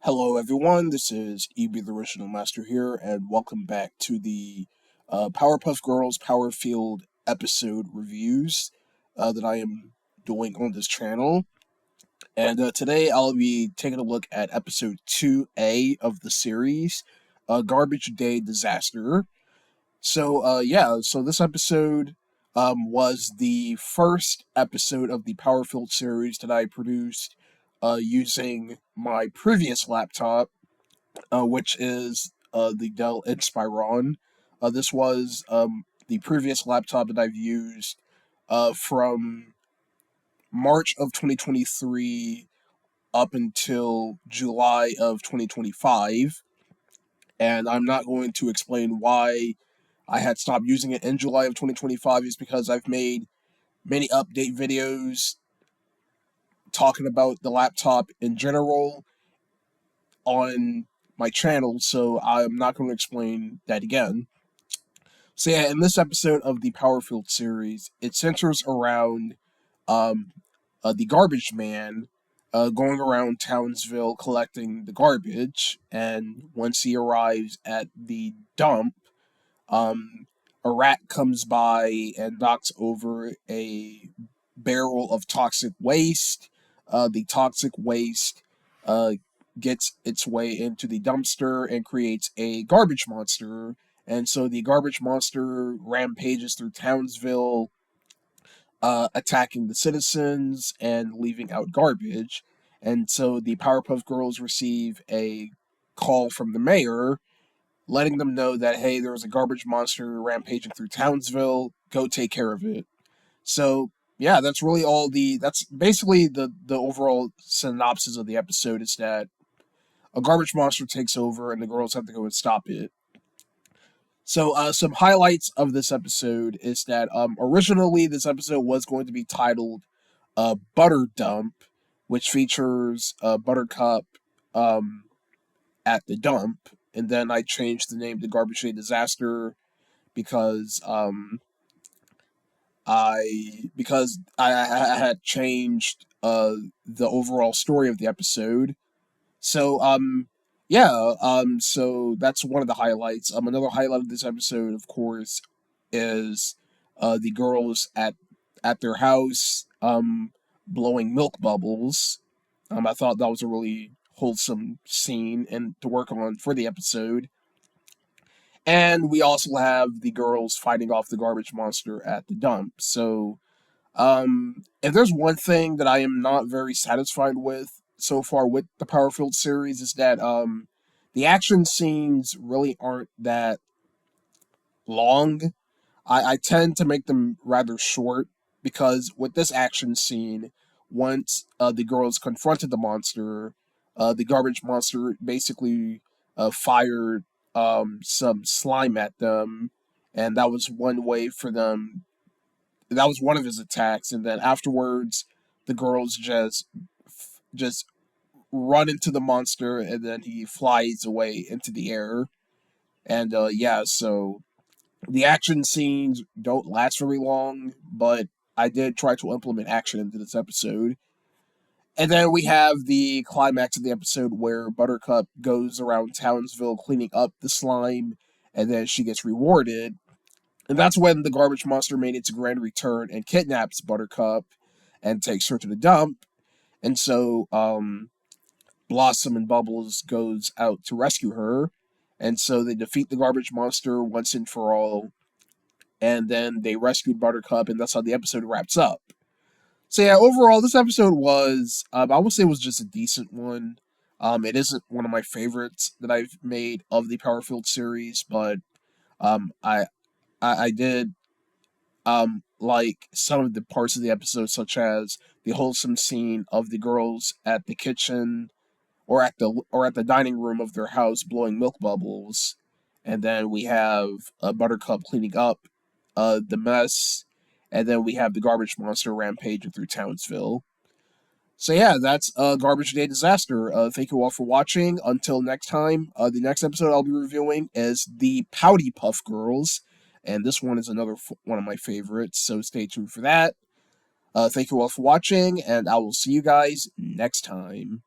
Hello, everyone. This is EB the Original Master here, and welcome back to the Powerpuff Girls Powerfueled episode reviews that I am doing on this channel. And today I'll be taking a look at episode 2A of the series, Garbage Day Disaster. So this episode was the first episode of the Powerfield series that I produced using my previous laptop, which is the Dell Inspiron. This was the previous laptop that I've used from March of 2023 up until July of 2025. And I'm not going to explain why I had stopped using it in July of 2025, is because I've made many update videos talking about the laptop in general on my channel, so I'm not going to explain that again. So yeah, in this episode of the Powerfield series, it centers around um, the garbage man going around Townsville collecting the garbage, and once he arrives at the dump, um, a rat comes by and knocks over a barrel of toxic waste. The toxic waste uh, gets its way into the dumpster and creates a garbage monster. And so the garbage monster rampages through Townsville, attacking the citizens and leaving out garbage. And so the Powerpuff Girls receive a call from the mayor letting them know that, hey, there was a garbage monster rampaging through Townsville. Go take care of it. So yeah, that's basically the overall synopsis of the episode, is that a garbage monster takes over and the girls have to go and stop it. So some highlights of this episode is that originally this episode was going to be titled Butter Dump, which features Buttercup um, at the dump, and then I changed the name to Garbage Day Disaster because I had changed the overall story of the episode. So so that's one of the highlights. Another highlight of this episode, of course, is the girls at their house blowing milk bubbles. I thought that was a really wholesome scene and to work on for the episode. And we also have the girls fighting off the garbage monster at the dump. So, if there's one thing that I am not very satisfied with so far with the Powerfield series, is that the action scenes really aren't that long. I tend to make them rather short because with this action scene, once the girls confronted the monster, the garbage monster basically fired some slime at them, and that was one way for them. That was one of his attacks, and then afterwards, the girls just run into the monster, and then he flies away into the air. And so the action scenes don't last very long, but I did try to implement action into this episode. And then we have the climax of the episode where Buttercup goes around Townsville cleaning up the slime, and then she gets rewarded. And that's when the garbage monster made its grand return and kidnaps Buttercup and takes her to the dump. And so Blossom and Bubbles goes out to rescue her. And so they defeat the garbage monster once and for all, and then they rescued Buttercup, and that's how the episode wraps up. So yeah, overall, this episode was, I would say, it was just a decent one. It isn't one of my favorites that I've made of the Powerfield series, but um, I, I did like some of the parts of the episode, such as the wholesome scene of the girls at the kitchen or at the dining room of their house blowing milk bubbles, and then we have Buttercup cleaning up the mess, and then we have the garbage monster rampaging through Townsville. So yeah, that's Garbage Day Disaster. Thank you all for watching. Until next time, the next episode I'll be reviewing is the Pouty Puff Girls, and this one is another one of my favorites. So stay tuned for that. Thank you all for watching, and I will see you guys next time.